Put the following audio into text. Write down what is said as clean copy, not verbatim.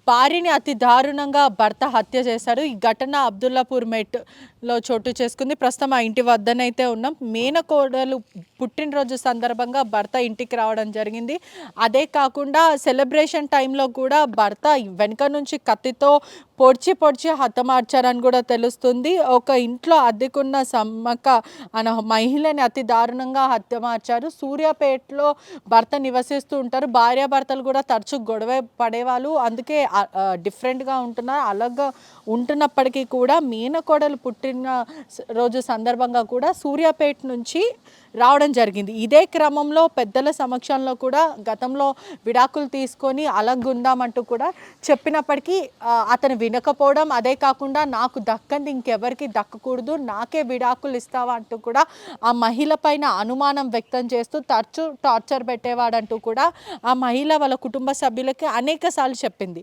భార్యని అతి దారుణంగా భర్త హత్య చేశాడు. ఈ ఘటన అబ్దుల్లాపూర్ మెట్‌లో చోటు చేసుకుంది. ప్రస్తుతం ఆ ఇంటి వద్దనైతే ఉన్నాం. మేనకోడలు పుట్టినరోజు సందర్భంగా భర్త ఇంటికి రావడం జరిగింది. అదే కాకుండా సెలబ్రేషన్ టైంలో కూడా భర్త వెనక నుంచి కత్తితో పొడిచి పొడిచి హతమార్చారని కూడా తెలుస్తుంది. ఒక ఇంట్లో అద్దెకున్న సమ్మక్క అనే మహిళని అతి దారుణంగా హత్యమార్చారు. సూర్యాపేటలో భర్త నివసిస్తూ ఉంటారు. భార్యాభర్తలు కూడా తరచూ గొడవ పడేవాళ్ళు. అందుకే డిఫరెంట్‌గా ఉంటున్నారు. అలాగా ఉంటున్నప్పటికీ కూడా మేనకోడలు పుట్టిన రోజు సందర్భంగా కూడా సూర్యాపేట నుంచి రావడం జరిగింది. ఇదే క్రమంలో పెద్దల సమక్షంలో కూడా గతంలో విడాకులు తీసుకొని అలాగుందామంటూ కూడా చెప్పినప్పటికీ అతను వినకపోవడం, అదే కాకుండా నాకు దక్కంది ఇంకెవరికీ దక్కకూడదు, నాకే విడాకులు ఇస్తావా అంటూ కూడా ఆ మహిళ పైన అనుమానం వ్యక్తం చేస్తూ తరచూ టార్చర్ పెట్టేవాడంటూ కూడా ఆ మహిళ వాళ్ళ కుటుంబ సభ్యులకి అనేక సార్లు చెప్పింది.